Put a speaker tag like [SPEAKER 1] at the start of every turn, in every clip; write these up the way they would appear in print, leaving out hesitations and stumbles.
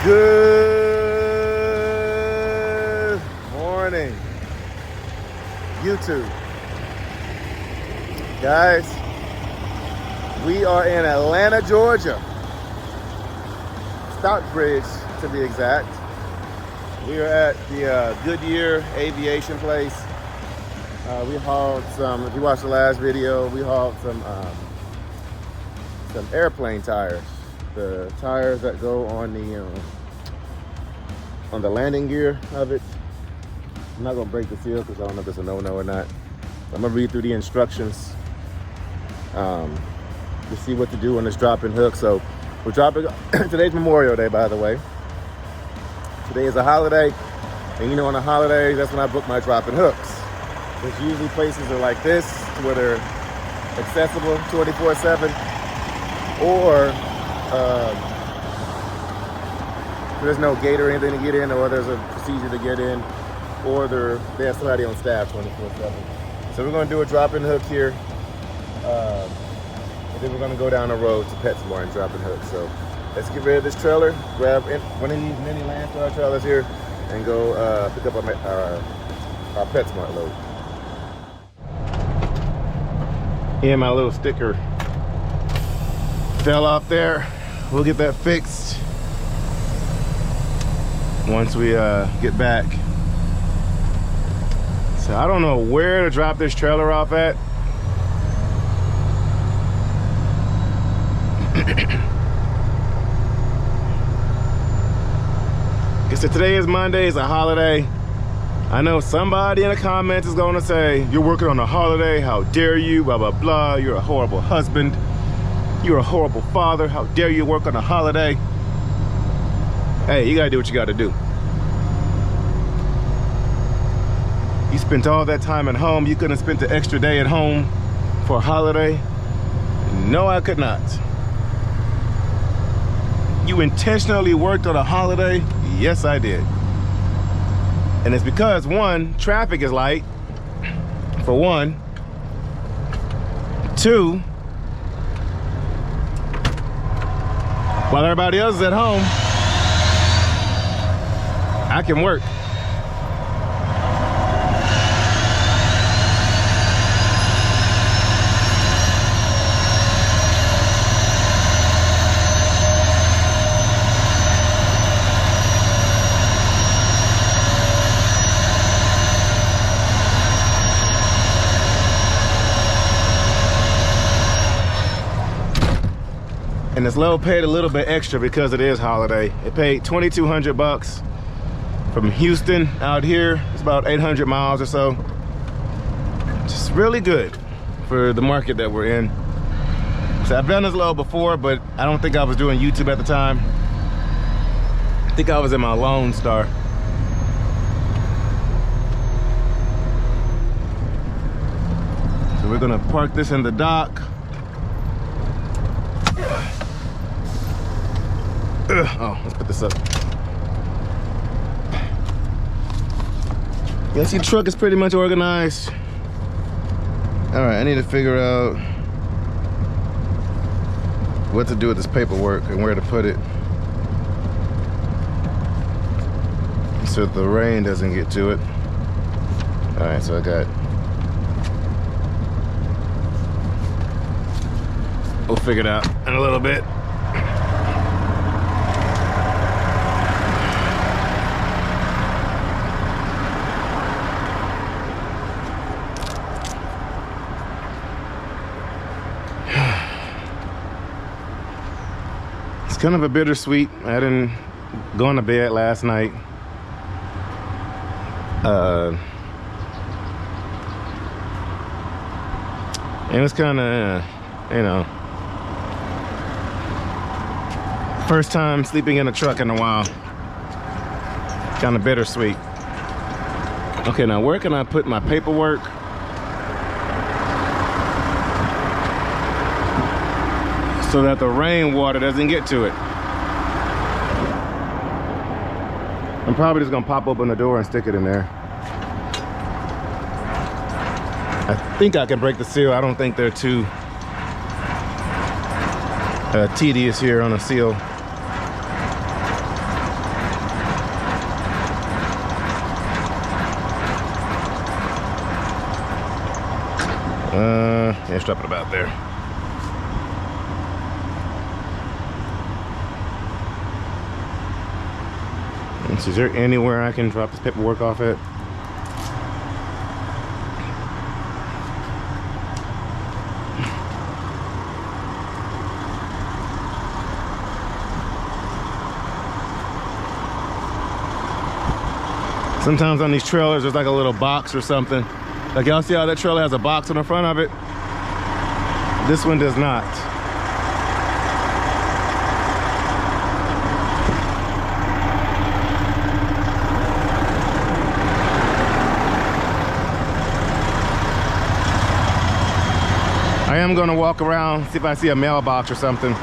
[SPEAKER 1] Good morning, YouTube. Guys, we are in Atlanta, Georgia. Stockbridge, to be exact. We are at the Goodyear Aviation place. We hauled some, if you watched the last video, we hauled some airplane tires. The tires that go on the landing gear of it. I'm not gonna break the seal because I don't know if it's a no-no or not. I'm gonna read through the instructions to see what to do on this drop and hook. So we're dropping. Today's Memorial Day, by the way. Today is a holiday, and you know, on the holidays, that's when I book my drop and hooks. There's usually places are like this where they're accessible 24/7, or there's no gate or anything to get in, or there's a procedure to get in, or they have somebody on staff 24/7. So we're going to do a drop and hook here, and then we're going to go down the road to PetSmart and drop and hook. So let's get rid of this trailer, grab one of these mini Landstar trailers here, and go pick up our PetSmart load. And my little sticker fell off there. We'll get that fixed once we get back. So I don't know where to drop this trailer off at. So today is Monday, it's a holiday. I know somebody in the comments is gonna say, you're working on a holiday, how dare you, blah, blah, blah. You're a horrible husband. You're a horrible father. How dare you work on a holiday? Hey, you gotta do what you gotta do. You spent all that time at home. You couldn't have spent the extra day at home for a holiday? No, I could not. You intentionally worked on a holiday? Yes, I did. And it's because, one, traffic is light, for one. Two, while everybody else is at home, I can work. And this load paid a little bit extra because it is holiday. It paid $2,200 from Houston out here. It's about 800 miles or so. Just really good for the market that we're in. So I've done this load before, but I don't think I was doing YouTube at the time. I think I was in my Lone Star. So we're gonna park this in the dock. Oh, let's put this up. Yeah, see, the truck is pretty much organized. All right, I need to figure out what to do with this paperwork and where to put it so the rain doesn't get to it. All right, so I got, we'll figure it out in a little bit. kind of a bittersweet. I didn't go to bed last night. And it's kind of, you know, first time sleeping in a truck in a while. Kind of bittersweet. Okay, now where can I put my paperwork? So that the rainwater doesn't get to it. I'm probably just gonna pop open the door and stick it in there. I think I can break the seal. I don't think they're too tedious here on a seal. Yeah, strap it about there. So is there anywhere I can drop this paperwork off at? Sometimes on these trailers there's like a little box or something. Like y'all see how that trailer has a box on the front of it? This one does not. I am gonna walk around, see if I see a mailbox or something.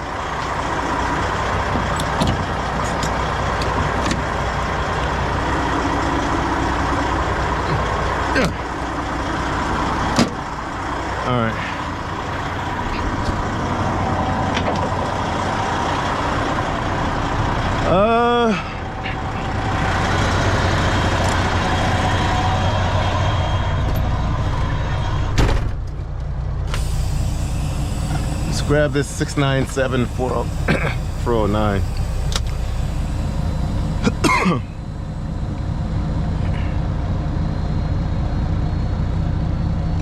[SPEAKER 1] All right. Let's grab this 697 409.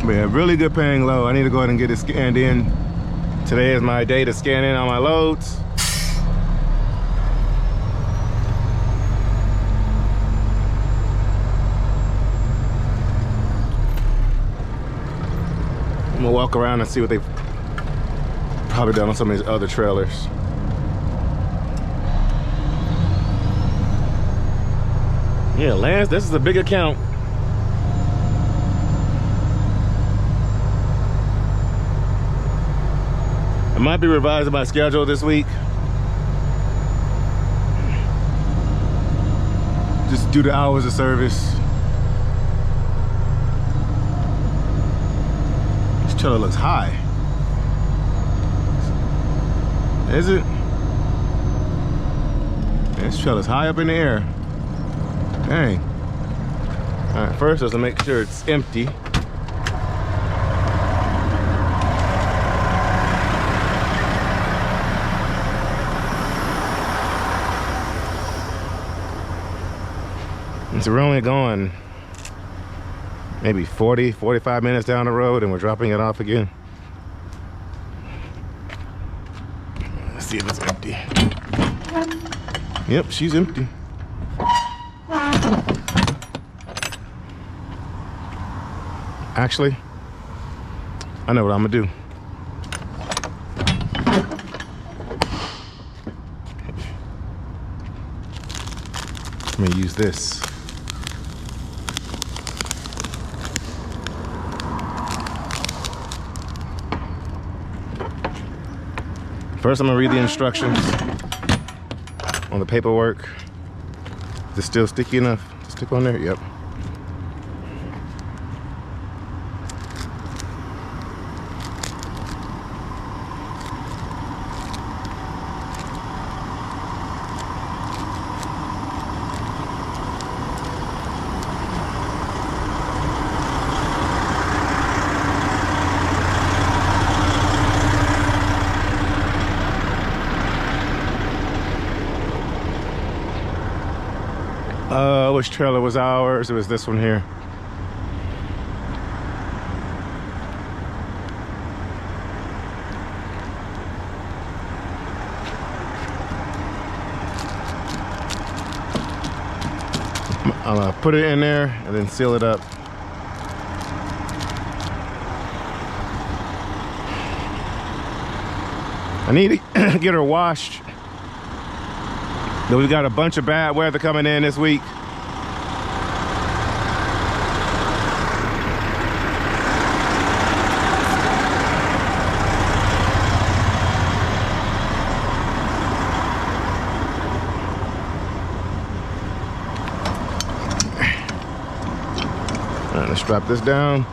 [SPEAKER 1] Man, really good paying load. I need to go ahead and get it scanned in. Today is my day to scan in on my loads. I'm gonna walk around and see what they've probably done on some of these other trailers. Yeah, Lance, this is a big account. I might be revising my schedule this week. Just due to hours of service. This trailer looks high. Is it? This trailer's high up in the air. Dang. All right, first let's make sure it's empty. So we're only going maybe 45 minutes down the road and we're dropping it off again. Let's see if it's empty. Yep, she's empty. Actually, I know what I'm gonna do. I'm gonna use this. First, I'm gonna read the instructions on the paperwork. Is it still sticky enough to stick on there? Yep. Which trailer was ours? It was this one here. I'm gonna put it in there and then seal it up. I need to get her washed. But we got a bunch of bad weather coming in this week. All right, let's strap this down.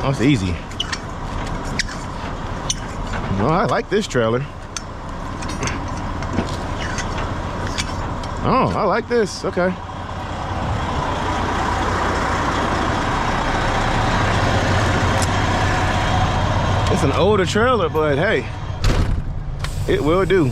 [SPEAKER 1] Oh, it's easy. Oh, I like this trailer. Oh, I like this. Okay. It's an older trailer, but hey, it will do.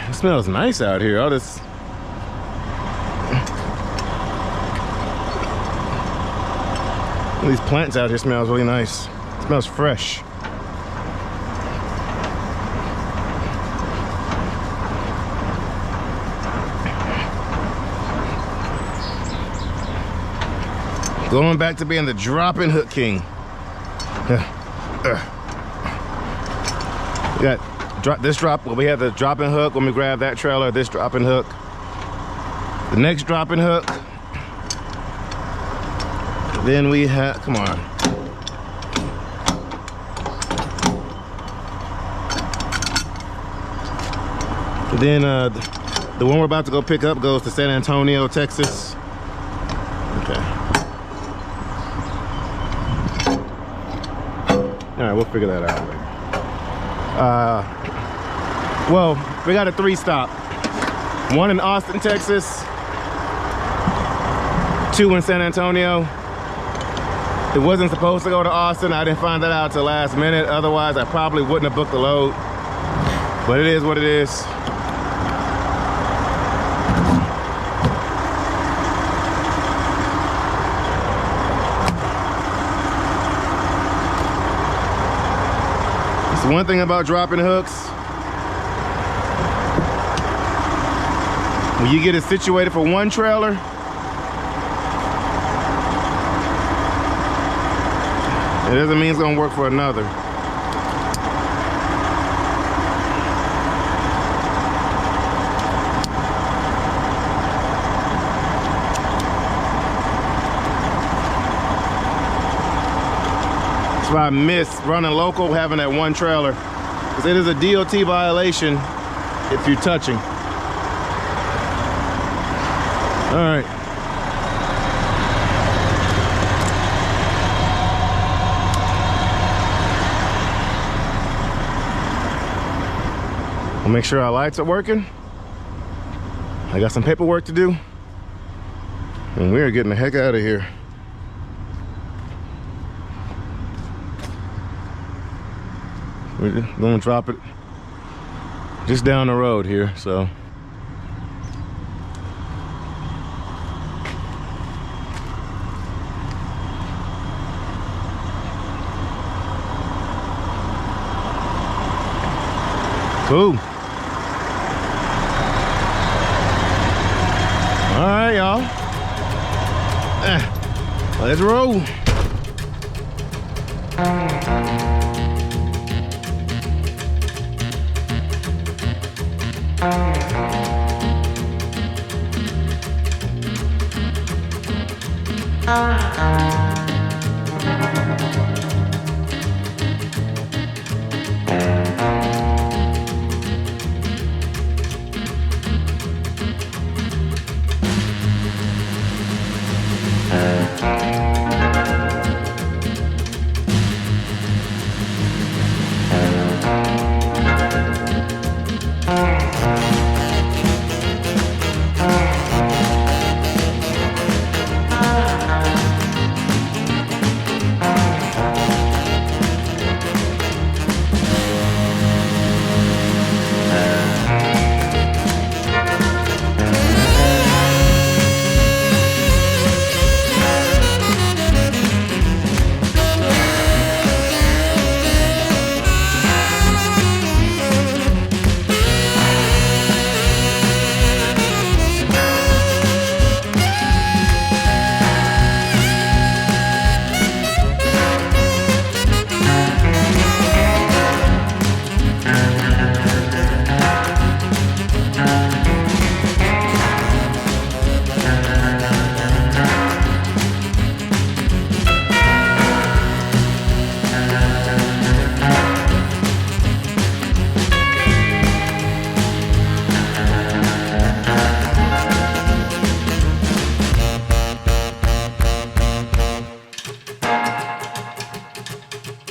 [SPEAKER 1] It smells nice out here. All this. All these plants out here smells really nice. It smells fresh. Going back to being the drop-in hook king. We got this drop. Well, we have the drop-in hook when we grab that trailer. This drop-in hook. The next drop-in hook. Then we have. Come on. Then the one we're about to go pick up goes to San Antonio, Texas. Okay. All right, we'll figure that out later. Well, we got a 3-stop. 1 in Austin, Texas. 2 in San Antonio. It wasn't supposed to go to Austin. I didn't find that out till last minute. Otherwise, I probably wouldn't have booked the load. But it is what it is. It's one thing about dropping hooks. When you get it situated for one trailer, it doesn't mean it's gonna work for another. That's why I miss running local, having that one trailer, because it is a DOT violation if you're touching. All right. I'll make sure our lights are working. I got some paperwork to do. And we're getting the heck out of here. We're gonna drop it just down the road here, so. Cool. All right, y'all. Let's roll.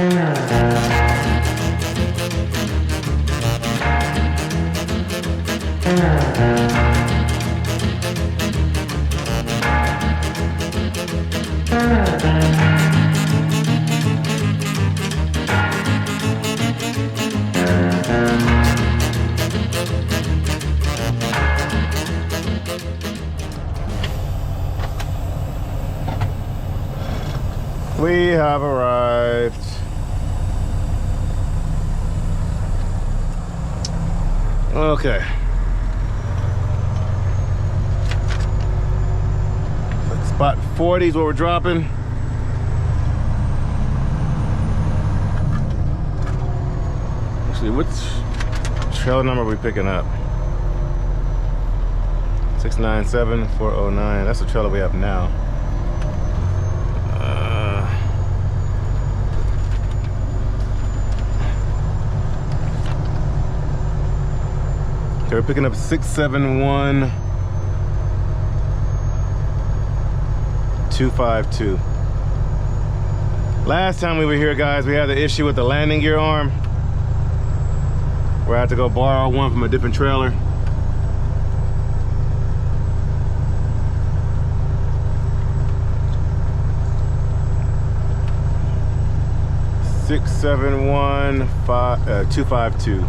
[SPEAKER 1] We have arrived. Okay. Spot 40 is what we're dropping. Actually, which trailer number are we picking up? 697-409. That's the trailer we have now. Okay, we're picking up 671-252. Last time we were here, guys, we had the issue with the landing gear arm, where I had to go borrow one from a different trailer. Six, 7, 1, 5, 252.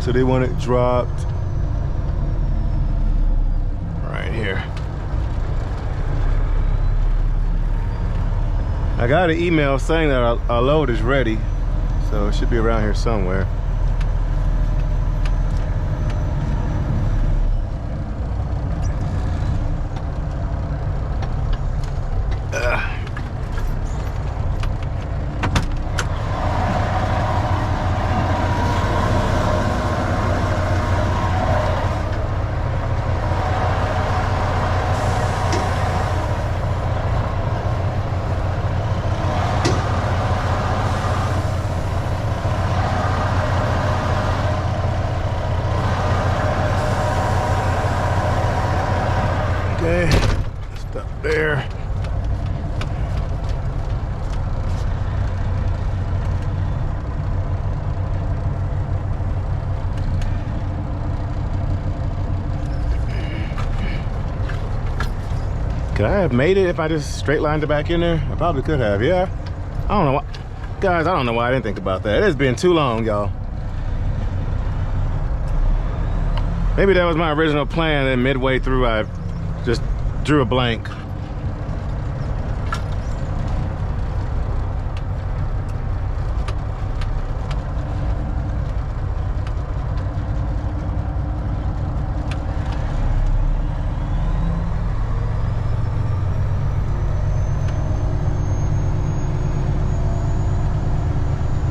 [SPEAKER 1] So they want it dropped right here. I got an email saying that our load is ready, so it should be around here somewhere. Okay, stop there. Could I have made it if I just straight lined it back in there? I probably could have, yeah. I don't know why. Guys, I don't know why I didn't think about that. It's been too long, y'all. Maybe that was my original plan, and midway through I just drew a blank.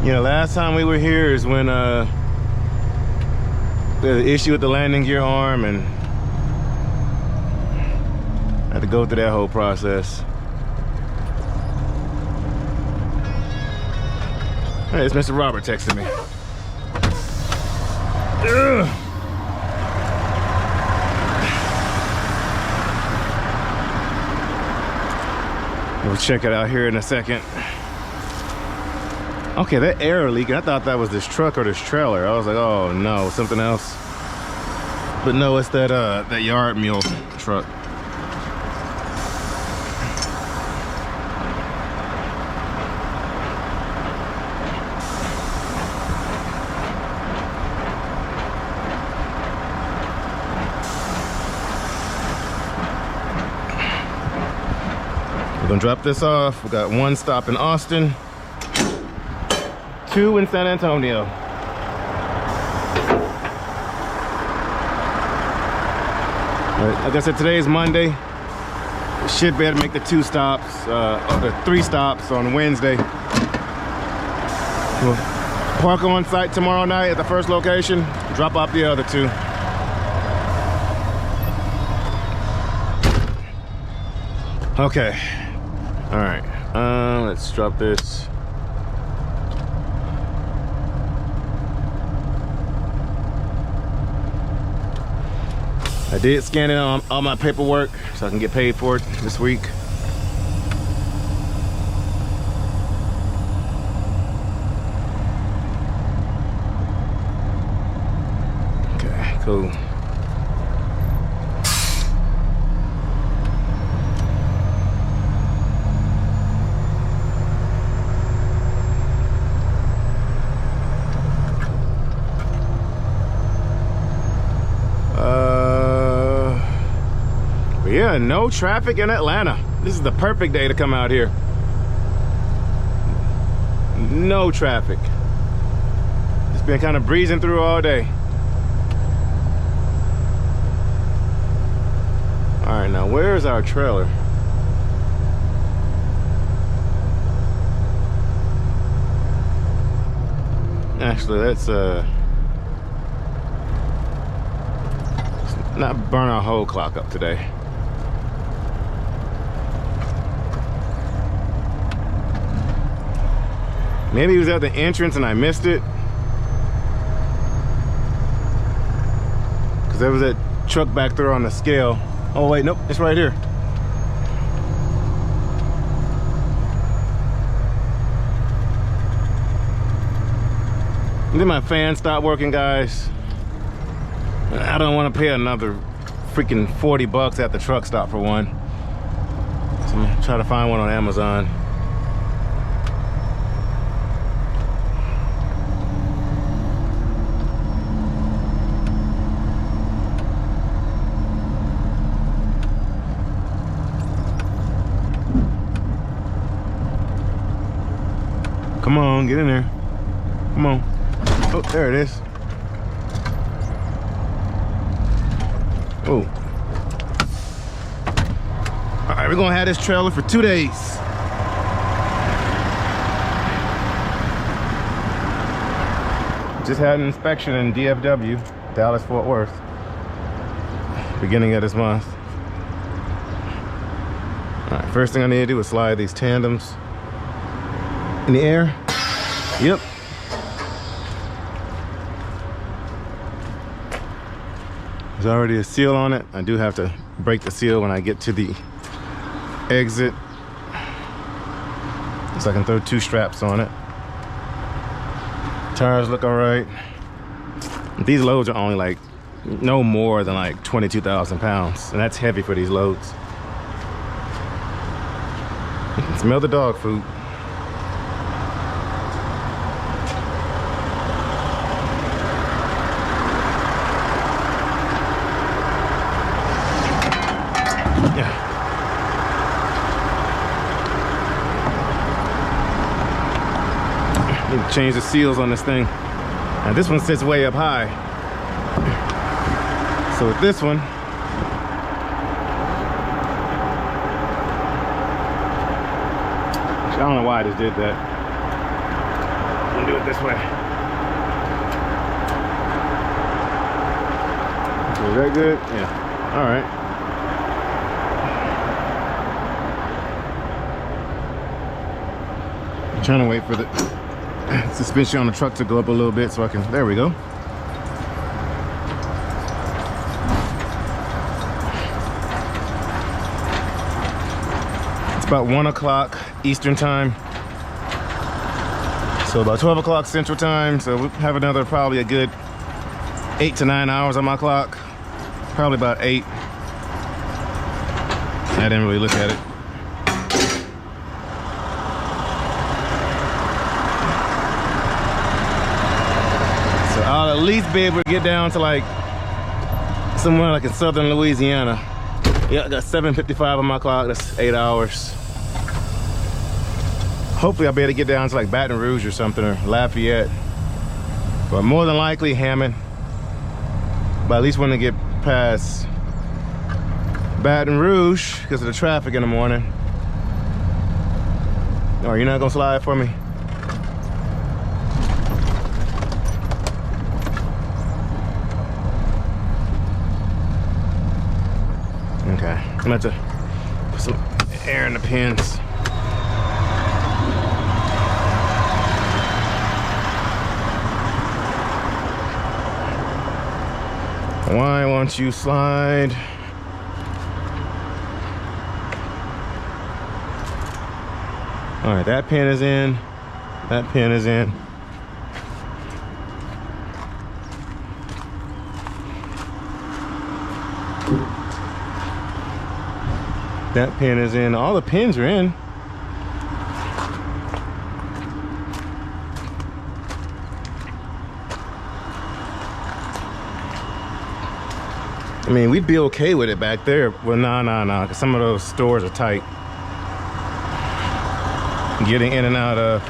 [SPEAKER 1] You know, last time we were here is when we had an issue with the landing gear arm, and I had to go through that whole process. Hey, it's Mr. Robert texting me. Ugh. We'll check it out here in a second. Okay, that air leaking, I thought that was this truck or this trailer. I was like, oh no, something else. But no, it's that that yard mule truck. We're gonna drop this off. We got one stop in Austin, 2 in San Antonio. Like I said, today is Monday. We should be able to make the 2 stops, or the 3 stops on Wednesday. We'll park on site tomorrow night at the first location, drop off the other 2. Okay, all right, let's drop this. I did scan in on all my paperwork so I can get paid for it this week. Okay, cool. Yeah, no traffic in Atlanta. This is the perfect day to come out here. No traffic. It's been kind of breezing through all day. All right, now where's our trailer? Actually, let's not burn our whole clock up today. Maybe he was at the entrance and I missed it. Because there was that truck back there on the scale. Oh wait, nope, it's right here. And then my fan stopped working, guys. I don't want to pay another freaking 40 bucks at the truck stop for one. So I'm gonna try to find one on Amazon. Come on, get in there. Come on. Oh, there it is. Oh. All right, we're gonna have this trailer for 2 days. Just had an inspection in DFW, Dallas Fort Worth, beginning of this month. All right, first thing I need to do is slide these tandems in the air. Yep. There's already a seal on it. I do have to break the seal when I get to the exit, so I can throw 2 straps on it. Tires look all right. These loads are only like no more than like 22,000 pounds, and that's heavy for these loads. You can smell the dog food. Change the seals on this thing. Now this one sits way up high. So with this one, I don't know why I just did that. I'm gonna do it this way. Is that good? Yeah. All right. I'm trying to wait for the suspension on the truck to go up a little bit so I can, there we go. It's about 1 o'clock Eastern time. So about 12 o'clock Central time. So we'll have another probably a good 8 to 9 hours on my clock. Probably about 8. I didn't really look at it. I'll at least be able to get down to like somewhere like in southern Louisiana. Yeah, I got 7:55 on my clock. That's 8 hours. Hopefully I'll be able to get down to like Baton Rouge or something, or Lafayette. But more than likely Hammond. But at least when I get past Baton Rouge because of the traffic in the morning. Oh, you're not gonna slide for me? Okay, I'm gonna have to put some air in the pins. Why won't you slide? All right, that pin is in. That pin is in. That pin is in. All the pins are in. I mean, we'd be okay with it back there. Well, nah, because some of those stores are tight. Getting in and out of.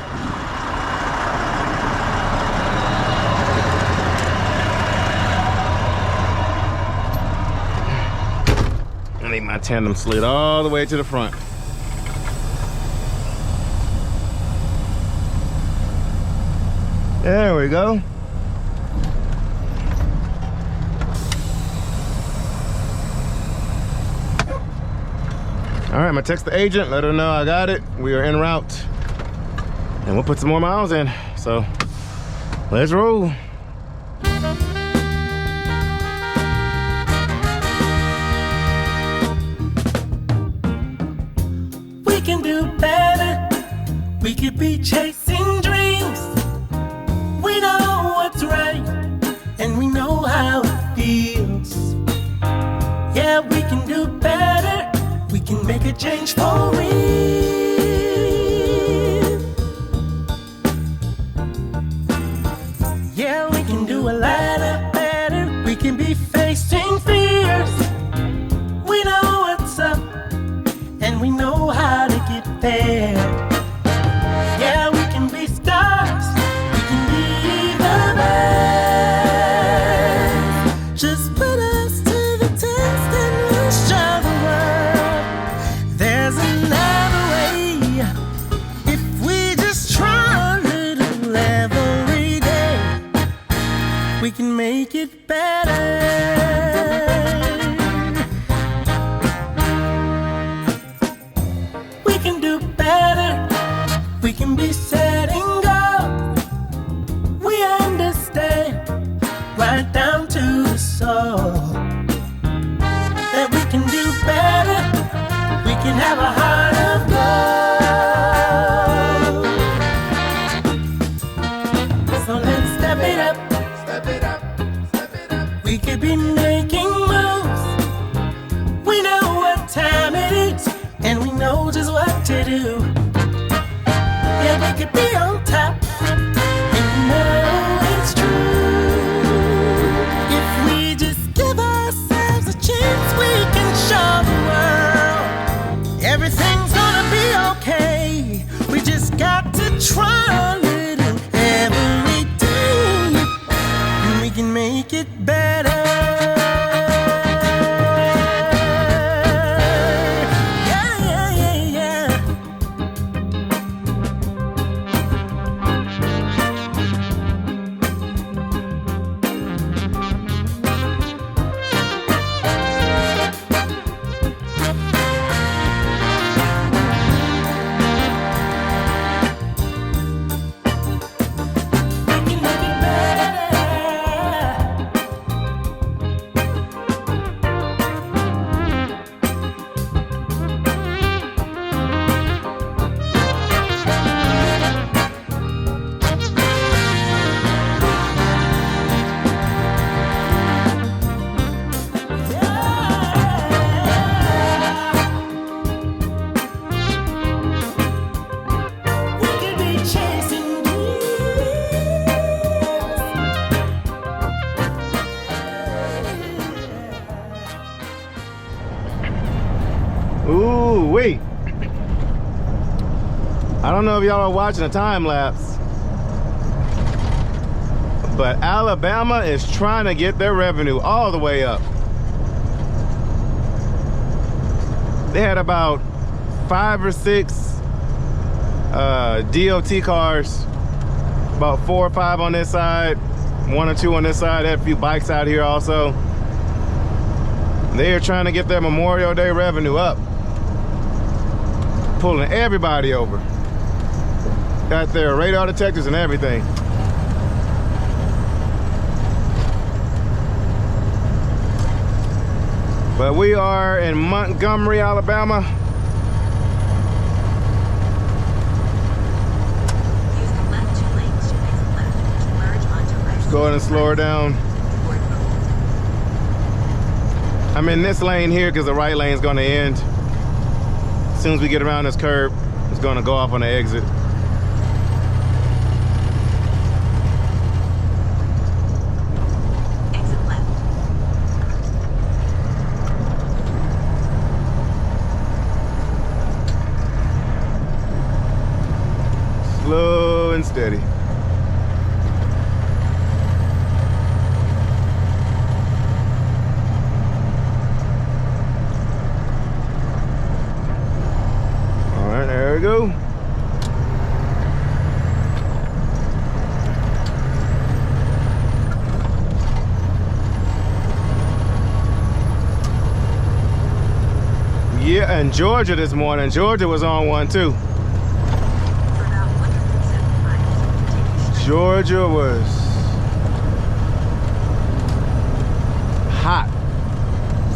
[SPEAKER 1] I need my tandem slid all the way to the front. There we go. All right, I'm gonna text the agent, let her know I got it. We are en route, and we'll put some more miles in. So let's roll.
[SPEAKER 2] We can do better. We could be chasing dreams. We know what's right, and we know how it feels. Yeah, we can do better. We can make a change for real. Yeah, we can do a lot better. We can be facing fears. We know what's up, and we know how to get there. Yeah, we can be stars. We can be the best. Just put us to the test and we'll show the world there's another way. If we just try a little every day, we can make it better. We can do better. We can be setting goals. We understand right down to the soul that we can do better. We can have a heart of gold. So let's step it up. Step it up. Step it up. We could be making moves. We know what time it is, and we know just what to do. Yeah, we could be on top, and you know it's true. If we just give ourselves a chance, we can show the world everything's gonna be okay. We just got to try a little every day, and we can make it better. Yeah, yeah, yeah, yeah. We can make it better. We could be chasing
[SPEAKER 1] Ooh, wait. I don't know if y'all are watching a time lapse, but Alabama is trying to get their revenue all the way up. They had about 5 or 6 DOT cars, about 4 or 5 on this side, 1 or 2 on this side. They had a few bikes out here also. They are trying to get their Memorial Day revenue up, pulling everybody over. Got their radar detectors and everything. But we are in Montgomery, Alabama.
[SPEAKER 3] Use the left 2 lanes to exit left to merge onto right.
[SPEAKER 1] Go ahead and slow her down. I'm in this lane here because the right lane is going to end. As soon as we get around this curb, it's going to go off on the exit.
[SPEAKER 3] Exit left.
[SPEAKER 1] Slow and steady. There we go. Yeah, and Georgia this morning. Georgia was on one too.
[SPEAKER 3] For about 107 miles, take a straight.
[SPEAKER 1] Georgia was hot.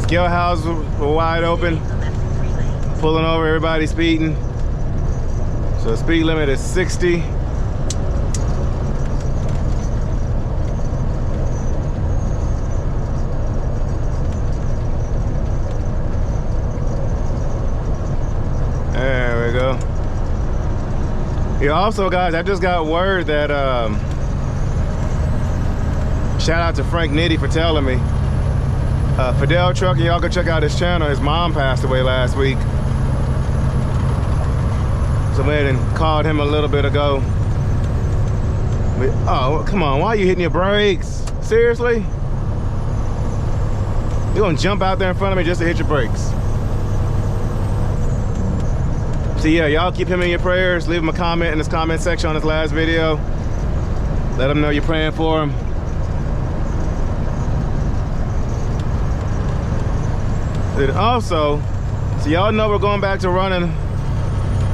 [SPEAKER 1] Scale houses were wide open.
[SPEAKER 3] Take the left 3 lanes.
[SPEAKER 1] Pulling over, everybody speeding. So the speed limit is 60. There we go. Yeah, also guys, I just got word that shout out to Frank Nitty for telling me. TheHebrewTrucker, y'all go check out his channel. His mom passed away last week. So I went and called him a little bit ago. But, oh, come on, why are you hitting your brakes? Seriously? You're gonna jump out there in front of me just to hit your brakes. So yeah, y'all keep him in your prayers. Leave him a comment in his comment section on his last video. Let him know you're praying for him. And also, so y'all know we're going back to running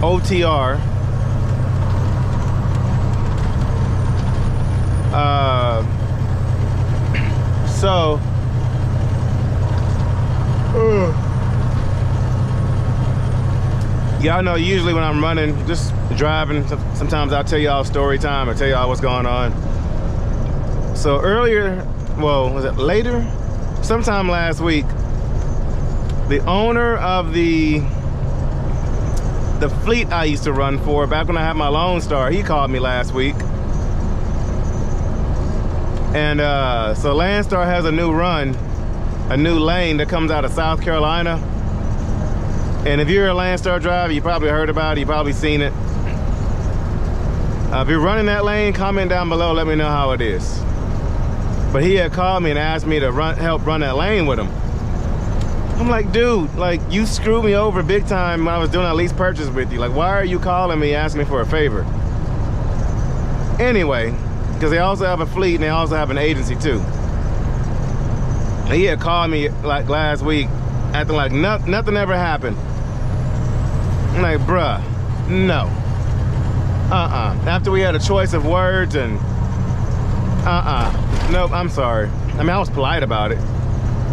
[SPEAKER 1] OTR. So y'all know usually when I'm running, just driving, sometimes I'll tell y'all story time or tell y'all what's going on. So earlier, well, was it later? Sometime last week, the owner of the fleet I used to run for, back when I had my Lone Star, he called me last week. And so Landstar has a new run, a new lane that comes out of South Carolina. And if you're a Landstar driver, you probably heard about it, you probably seen it. If you're running that lane, comment down below, let me know how it is. But he had called me and asked me to help run that lane with him. I'm like, dude, like, you screwed me over big time when I was doing a lease purchase with you. Like, why are you calling me asking me for a favor? Anyway, because they also have a fleet and they also have an agency too. And he had called me like last week, acting like nothing ever happened. I'm like, bruh, no. After we had a choice of words and nope, I'm sorry. I mean, I was polite about it,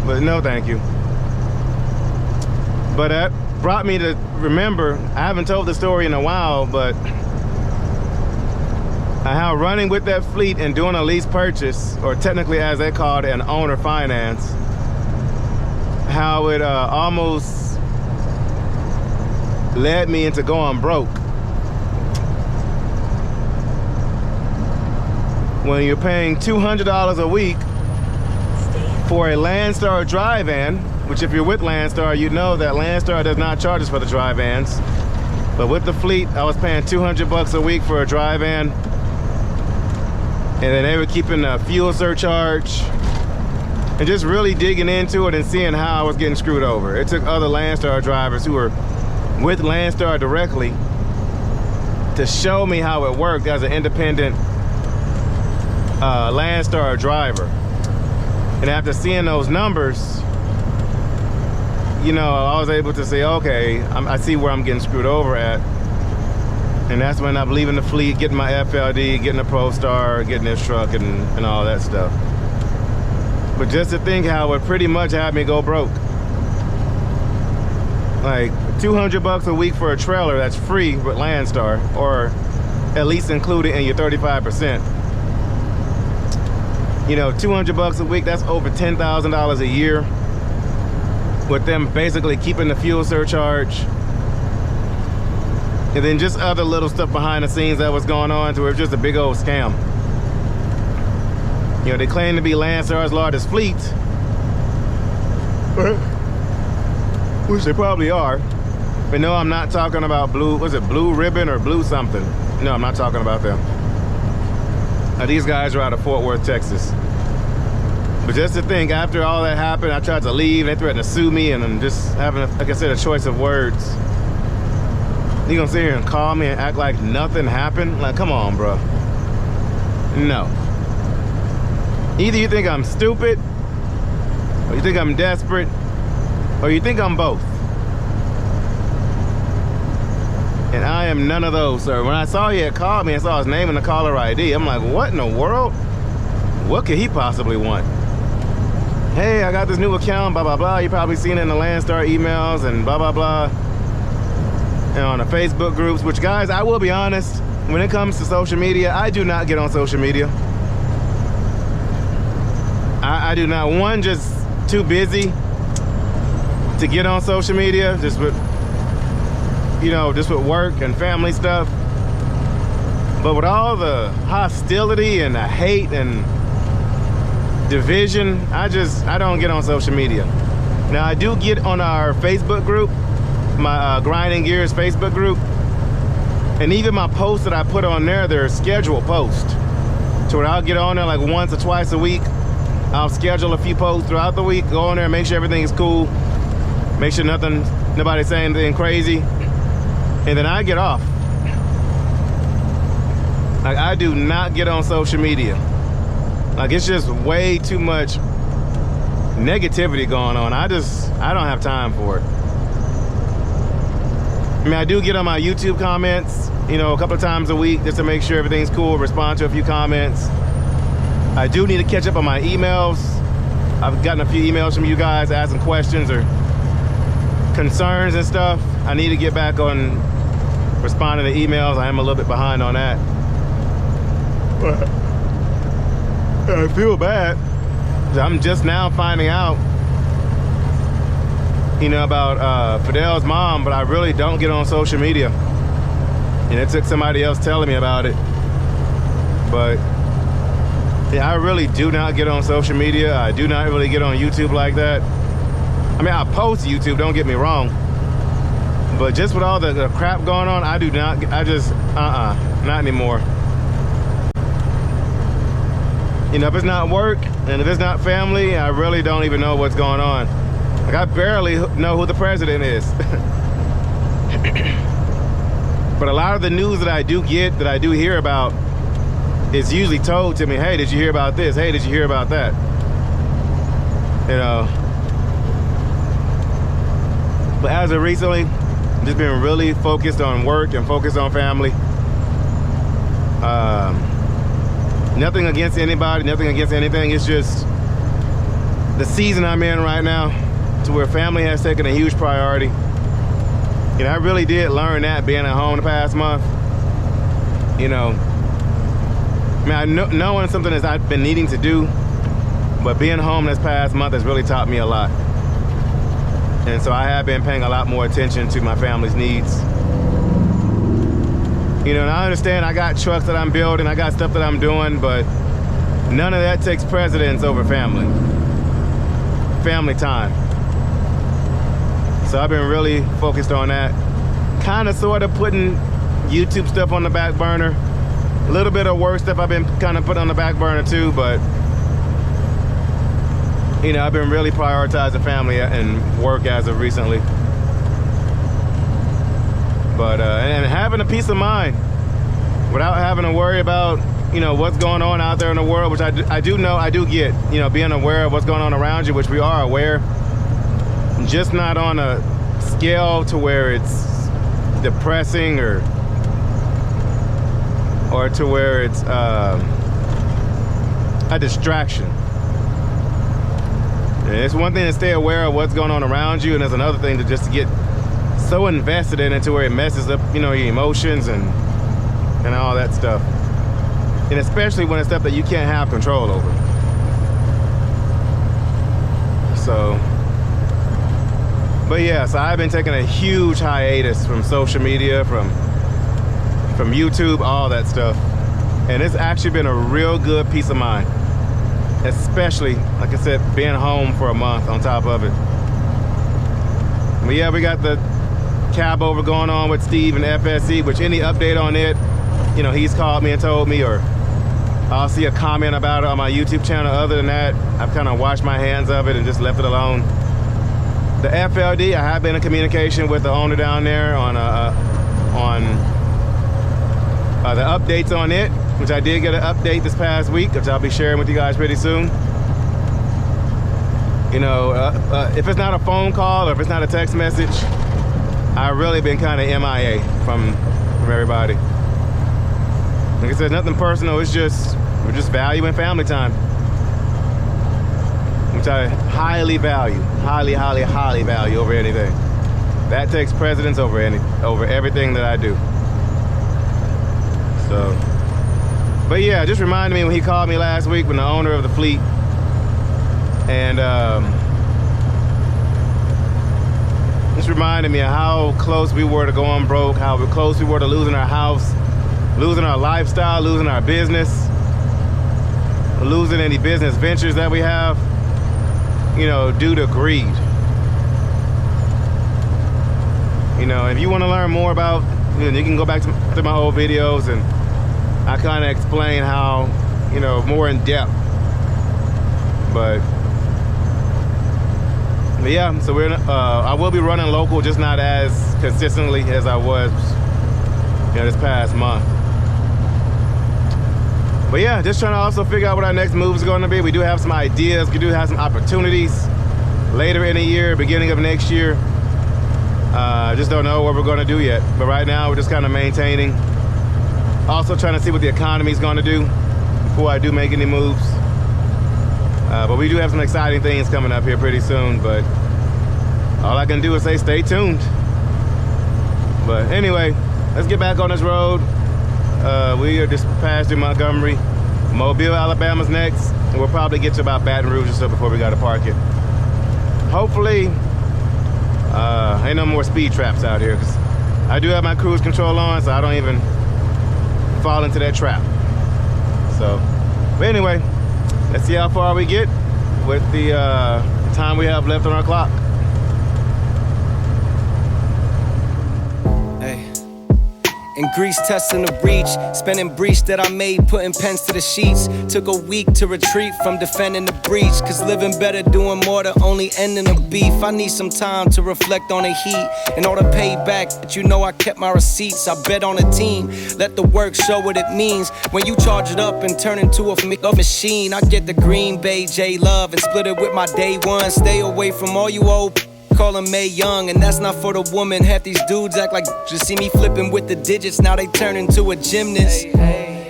[SPEAKER 1] but no thank you. But that brought me to remember, I haven't told the story in a while, but how running with that fleet and doing a lease purchase, or technically as they call it, an owner finance, how it almost led me into going broke. When you're paying $200 a week for a Landstar dry van, which if you're with Landstar, you know that Landstar does not charge us for the dry vans. But with the fleet, I was paying $200 a week for a dry van. And then they were keeping a fuel surcharge. And just really digging into it and seeing how I was getting screwed over. It took other Landstar drivers who were with Landstar directly to show me how it worked as an independent Landstar driver. And after seeing those numbers, you know, I was able to say, okay, I see where I'm getting screwed over at. And that's when I'm leaving the fleet, getting my FLD, getting a ProStar, getting this truck and all that stuff. But just to think how it pretty much had me go broke. like $200 a week for a trailer that's free with Landstar, or at least included in your 35%. You know, $200 a week, that's over $10,000 a year, with them basically keeping the fuel surcharge. And then just other little stuff behind the scenes that was going on, to where it's just a big old scam. You know, they claim to be Landstar's largest fleet, which they probably are. But no, I'm not talking about Blue, was it Blue Ribbon or Blue something? No, I'm not talking about them. Now, these guys are out of Fort Worth, Texas. But just to think, after all that happened, I tried to leave, they threatened to sue me, and I'm just having, like I said, a choice of words. You gonna sit here and call me and act like nothing happened? Like, come on, bro. No. Either you think I'm stupid, or you think I'm desperate, or you think I'm both. And I am none of those, sir. When I saw he had called me and saw his name in the caller ID, I'm like, what in the world? What could he possibly want? Hey, I got this new account, blah, blah, blah. You probably seen it in the Landstar emails and blah, blah, blah. And on the Facebook groups, which, guys, I will be honest, when it comes to social media, I do not get on social media. I do not. One, just too busy to get on social media, just with, you know, just with work and family stuff. But with all the hostility and the hate and division, I don't get on social media. Now, I do get on our Facebook group, my Grinding Gears Facebook group, and even my posts that I put on there, they're scheduled posts. So where I'll get on there like once or twice a week. I'll schedule a few posts throughout the week, go on there, make sure everything is cool, make sure nobody's saying anything crazy, and then I get off. Like, I do not get on social media. Like, it's just way too much negativity going on. I don't have time for it. I mean, I do get on my YouTube comments, you know, a couple of times a week just to make sure everything's cool, respond to a few comments. I do need to catch up on my emails. I've gotten a few emails from you guys asking questions or concerns and stuff. I need to get back on responding to emails. I am a little bit behind on that. But I feel bad. I'm just now finding out, you know, about Fidel's mom, but I really don't get on social media. And it took somebody else telling me about it. But yeah, I really do not get on social media. I do not really get on YouTube like that. I mean, I post YouTube, don't get me wrong. But just with all the crap going on, I do not, not anymore. You know, if it's not work and if it's not family, I really don't even know what's going on. Like, I barely know who the president is. But a lot of the news that I do get, that I do hear about, is usually told to me, hey, did you hear about this? Hey, did you hear about that? You know. But as of recently, I've just been really focused on work and focused on family. Nothing against anybody, nothing against anything. It's just the season I'm in right now, to where family has taken a huge priority. You know, I really did learn that being at home the past month. You know, I mean, knowing something that I've been needing to do, but being home this past month has really taught me a lot. And so I have been paying a lot more attention to my family's needs. You know, and I understand I got trucks that I'm building, I got stuff that I'm doing, but none of that takes precedence over family. Family time. So I've been really focused on that. Kind of sort of putting YouTube stuff on the back burner. A little bit of work stuff I've been kind of putting on the back burner too, but you know, I've been really prioritizing family and work as of recently. But and having a peace of mind without having to worry about, you know, what's going on out there in the world, which I do know, I do get, you know, being aware of what's going on around you, which we are aware, just not on a scale to where it's depressing or to where it's a distraction. And it's one thing to stay aware of what's going on around you, and it's another thing to just get so invested in it to where it messes up, you know, your emotions and all that stuff. And especially when it's stuff that you can't have control over. So, but yeah, so I've been taking a huge hiatus from social media, from YouTube, all that stuff. And it's actually been a real good peace of mind. Especially, like I said, being home for a month on top of it. But yeah, we got the cab over going on with Steve and FSE, which any update on it, you know, he's called me and told me, or I'll see a comment about it on my YouTube channel. Other than that, I've kind of washed my hands of it and just left it alone. The FLD, I have been in communication with the owner down there on the updates on it, which I did get an update this past week, which I'll be sharing with you guys pretty soon. You know, if it's not a phone call or if it's not a text message, I've really been kind of MIA from everybody. Like I said, nothing personal. It's just, we're just valuing family time, which I highly value, highly value over anything. That takes precedence over everything that I do. So, but yeah, just reminded me when he called me last week, when the owner of the fleet, and just reminded me of how close we were to going broke, how close we were to losing our house, losing our lifestyle, losing our business, losing any business ventures that we have, you know, due to greed. You know, if you want to learn more about, you know, you can go back to my old videos, and I kind of explain how, you know, more in depth. But yeah, so I will be running local, just not as consistently as I was, you know, this past month. But yeah, just trying to also figure out what our next move is going to be. We do have some ideas, we do have some opportunities later in the year, beginning of next year. Just don't know what we're going to do yet. But right now, we're just kind of maintaining. Also trying to see what the economy is going to do before I do make any moves. But we do have some exciting things coming up here pretty soon. But all I can do is say stay tuned. But anyway, let's get back on this road. We are just passed through Montgomery. Mobile, Alabama's next. And we'll probably get to about Baton Rouge or so before we got to park it. Hopefully, ain't no more speed traps out here, because I do have my cruise control on, so I don't even fall into that trap. So, but anyway, let's see how far we get with the time we have left on our clock.
[SPEAKER 4] In Greece, testing the breach, spending breach that I made, putting pens to the sheets. Took a week to retreat from defending the breach, cause living better, doing more, the only ending the beef. I need some time to reflect on the heat and all the payback, but you know I kept my receipts. I bet on a team, let the work show what it means. When you charge it up and turn into a machine, I get the Green Bay J-Love and split it with my day one. Stay away from all you old call him May Young, and that's not for the woman. Half these dudes act like just see me flipping with the digits, now they turn into a gymnast.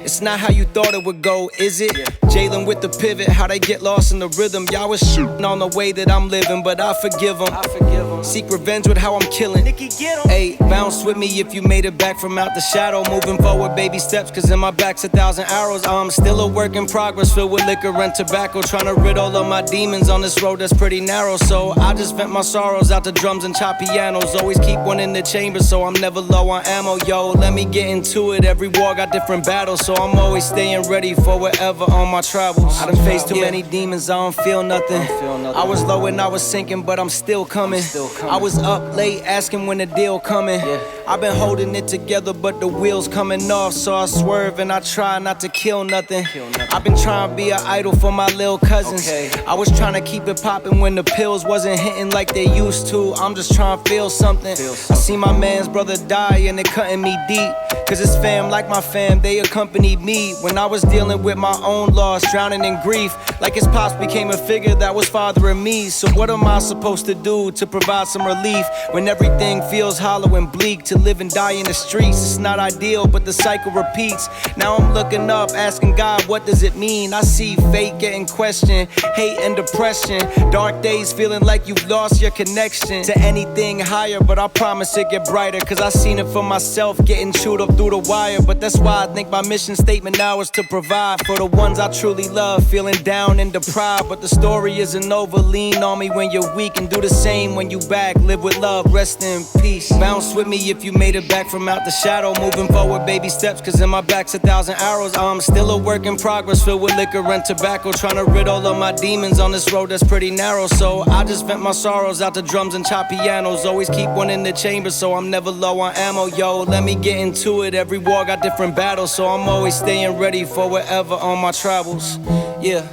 [SPEAKER 4] It's not how you thought it would go, is it? Jalen with the pivot, how they get lost in the rhythm. Y'all was shooting on the way that I'm living, but I forgive them. Seek revenge with how I'm killing. Hey, bounce with me if you made it back from out the shadow. Moving forward, baby steps, cause in my back's 1,000 arrows. I'm still a work in progress, filled with liquor and tobacco. Trying to rid all of my demons on this road that's pretty narrow. So I just vent my sorrows out to drums and chop pianos. Always keep one in the chamber, so I'm never low on ammo. Yo, let me get into it. Every war got different battles, so I'm always staying ready for whatever on my travels. I done faced too many demons, I don't feel nothing. I was low and I was sinking, but I'm still coming. I was up late asking when the deal coming. I've been holding it together, but the wheels coming off, so I swerve and I try not to kill nothing. I've been trying to be an idol for my little cousins. I was trying to keep it popping when the pills wasn't hitting like they used to. I'm just trying to feel something. I see my man's brother die and it cutting me deep, cause it's fam like my fam, they accompanied me when I was dealing with my own loss, drowning in grief. Like his pops became a figure that was fathering me. So what am I supposed to do to provide some relief when everything feels hollow and bleak? To live and die in the streets. It's not ideal, but the cycle repeats. Now I'm looking up, asking God, what does it mean? I see fate getting questioned, hate and depression. Dark days feeling like you've lost your connection to anything higher, but I promise it get brighter. Cause I seen it for myself, getting chewed up through the wire. But that's why I think my mission statement now is to provide for the ones I truly love, feeling down and deprived. But the story isn't over. Lean on me when you're weak and do the same when you back. Live with love, rest in peace. Bounce with me if you made it back from out the shadow. Moving forward, baby steps, cause in my back's 1,000 arrows. I'm still a work in progress, filled with liquor and tobacco. Trying to rid all of my demons on this road that's pretty narrow. So I just vent my sorrows out to drums and chop pianos. Always keep one in the chamber so I'm never low on ammo. Yo, let me get into it. Every war got different battles, so I'm always staying ready for whatever on my travels. Yeah.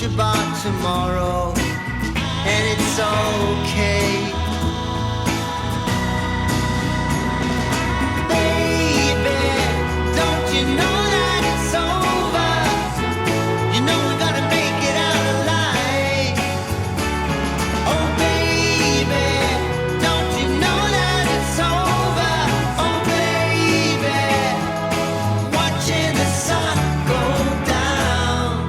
[SPEAKER 2] About tomorrow, and it's okay. Baby, don't you know that it's over? You know we're gonna make it out alive. Oh baby, don't you know that it's over? Oh baby, watching the sun go down.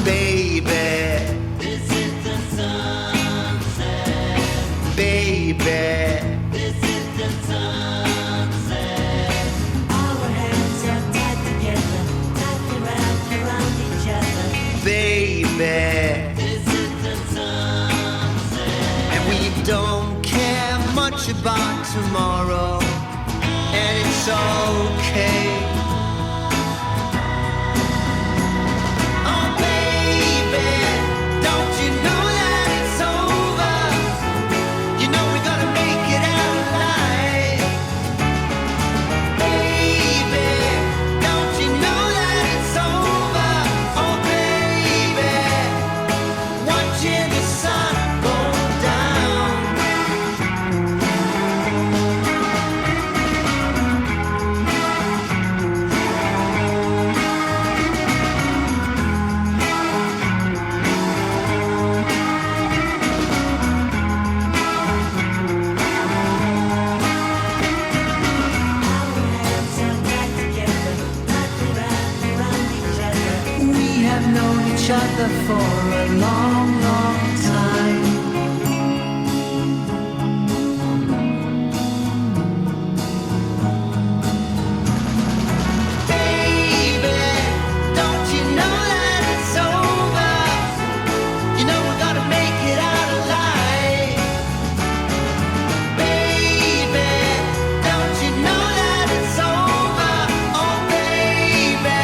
[SPEAKER 2] Baby, this is the sunset. Baby, this is the sunset. Our hands are tied together, tightly wrapped around each other. Baby, this is the sunset. And we don't care much about tomorrow, and it's okay. Each other for a long, long time. Baby, don't you know that it's over? You know we're gonna make it out alive. Baby, don't you know that it's over? Oh baby.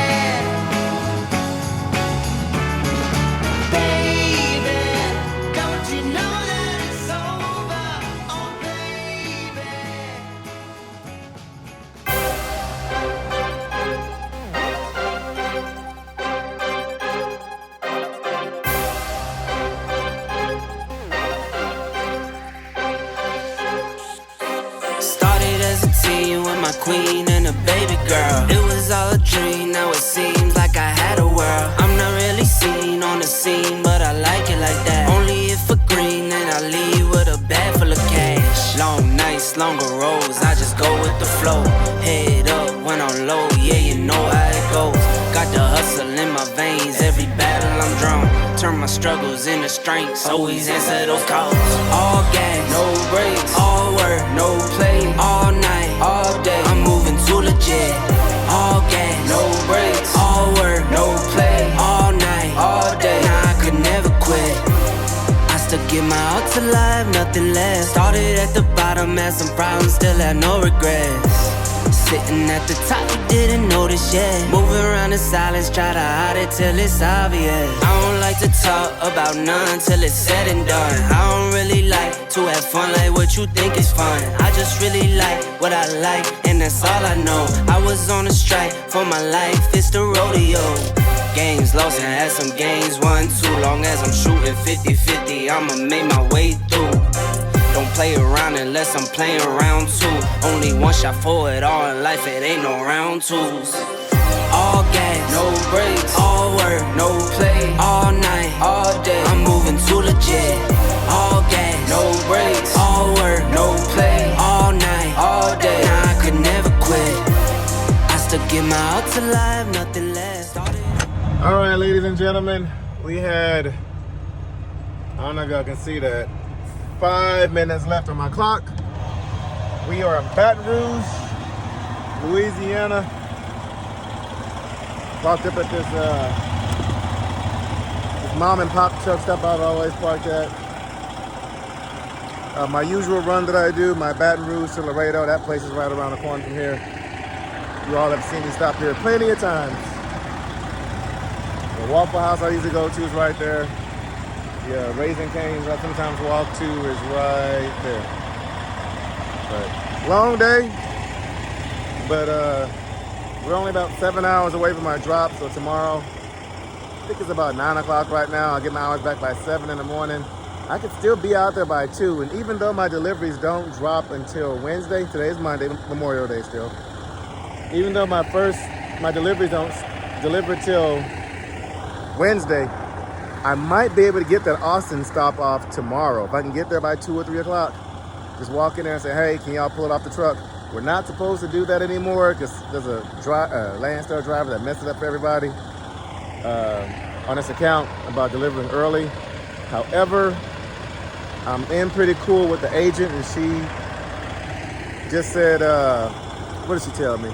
[SPEAKER 5] Queen and a baby girl. It was all a dream, now it seems like I had a world. I'm not really seen on the scene, but I like it like that. Only if for green, then I leave with a bag full of cash. Long nights, longer roads, I just go with the flow. Head up when I'm low, yeah, you know how it goes. Got the hustle in my veins, every battle I'm drawn. Turn my struggles into strengths, always answer those calls. All gas, no brakes, all work, no play. All night, all day, I'm moving too legit. All gas. my all to life, nothing less. Started at the bottom, had some problems, still had no regrets. Sitting at the top, you didn't notice yet. Moving around in silence, try to hide it till it's obvious. I don't like to talk about none till it's said and done. I don't really like to have fun like what you think is fun. I just really like what I like, and that's all I know. I was on a strike for my life, it's the rodeo. Games lost and had some games won too. Long as I'm shooting 50-50, I'ma make my way through. Don't play around unless I'm playing round two. Only one shot for it all in life, it ain't no round twos. All gas, no brakes, all work, no play, all night, all day, I'm moving too legit. All gas, no brakes, all work, no play, all night, all day, nah, I could never quit. I still give my all to life, nothing less.
[SPEAKER 1] All right, ladies and gentlemen, we had, I don't know if y'all can see that, 5 minutes left on my clock. We are in Baton Rouge, Louisiana. Parked up at this mom and pop truck stop I've always parked at. My usual run that I do, my Baton Rouge to Laredo, that place is right around the corner from here. You all have seen me stop here plenty of times. The Waffle House I usually go to is right there. Yeah, Raising Cane's I sometimes walk to is right there. But long day, but we're only about 7 hours away from my drop, so tomorrow, I think it's about 9 o'clock right now. I'll get my hours back by 7 in the morning. I could still be out there by 2, and even though my deliveries don't drop until Wednesday, today's Monday, Memorial Day still. Even though my deliveries don't deliver till Wednesday, I might be able to get that Austin stop off tomorrow. If I can get there by 2 or 3 o'clock, just walk in there and say, hey, can y'all pull it off the truck? We're not supposed to do that anymore because there's a Landstar driver that messed it up for everybody on this account about delivering early. However, I'm in pretty cool with the agent, and she just said, what did she tell me?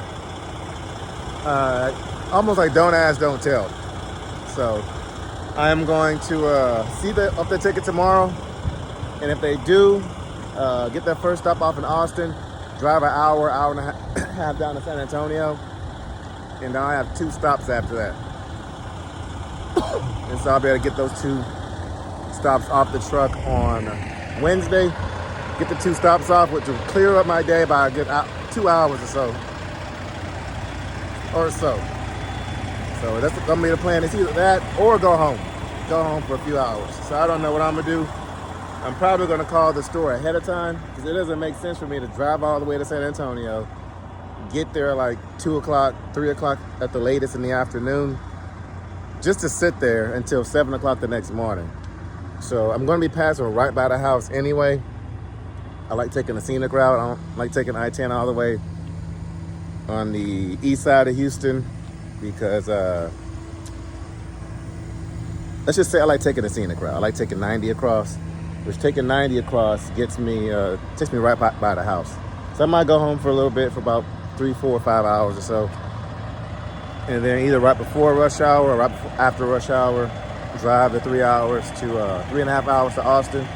[SPEAKER 1] Almost like don't ask, don't tell. So I am going to see if they take it tomorrow, and if they do, get that first stop off in Austin, drive an hour and a half down to San Antonio, and then I have 2 stops after that. And so I'll be able to get those 2 stops off the truck on Wednesday, get the 2 stops off, which will clear up my day by a good 2 hours or so. So that's gonna be the plan. It's either that or go home for a few hours. So I don't know what I'm gonna do. I'm probably gonna call the store ahead of time because it doesn't make sense for me to drive all the way to San Antonio, get there like 2 o'clock, 3 o'clock at the latest in the afternoon, just to sit there until 7 o'clock the next morning. So I'm gonna be passing right by the house anyway. I like taking the scenic route. I don't like taking I-10 all the way on the east side of Houston because let's just say I like taking the scenic route. I like taking 90 across, which taking 90 across takes me right by the house. So I might go home for a little bit for about 3, 4, 5 hours or so. And then either right before rush hour or right after rush hour, drive the 3 hours to 3.5 hours to Austin,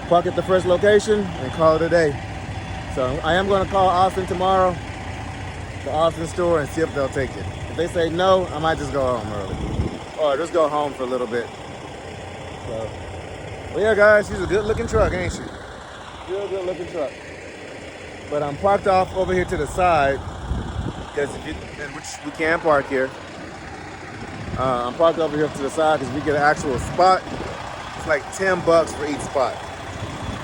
[SPEAKER 1] park at the first location and call it a day. So I am going to call Austin tomorrow, the Austin store, and see if they'll take it. If they say no, I might just go home early or just go home for a little bit. So, well, yeah, guys, she's a good looking truck, ain't she? Real good looking truck. But I'm parked off over here to the side, which we can park here. I'm parked over here to the side because we get an actual spot. It's like $10 for each spot.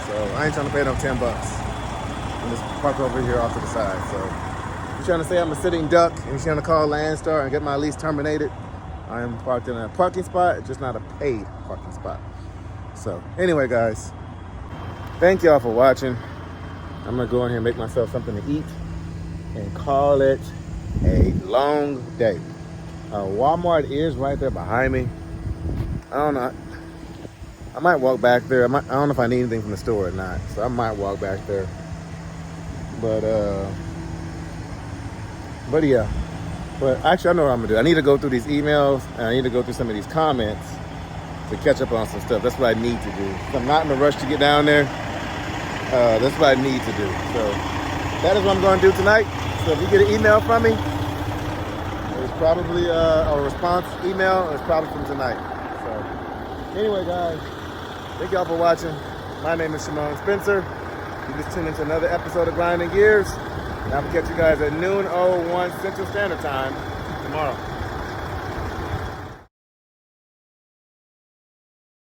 [SPEAKER 1] So I ain't trying to pay no $10. I'm just parked over here off to the side. So you're trying to say I'm a sitting duck and you're trying to call Landstar and get my lease terminated. I am parked in a parking spot, just not a paid parking spot. So anyway, guys, thank y'all for watching. I'm gonna go in here and make myself something to eat and call it a long day. Walmart is right there behind me. I don't know. I might walk back there. I don't know if I need anything from the store or not, so I might walk back there. But yeah. But actually, I know what I'm gonna do. I need to go through these emails and I need to go through some of these comments to catch up on some stuff. That's what I need to do. If I'm not in a rush to get down there, that's what I need to do. So that is what I'm going to do tonight. So if you get an email from me, it's probably a response email. It's probably from tonight. So anyway, guys, thank y'all for watching. My name is Shymon Spencer. You just tuned into another episode of Grinding Gears. And I will catch you guys at noon 01 Central Standard Time tomorrow.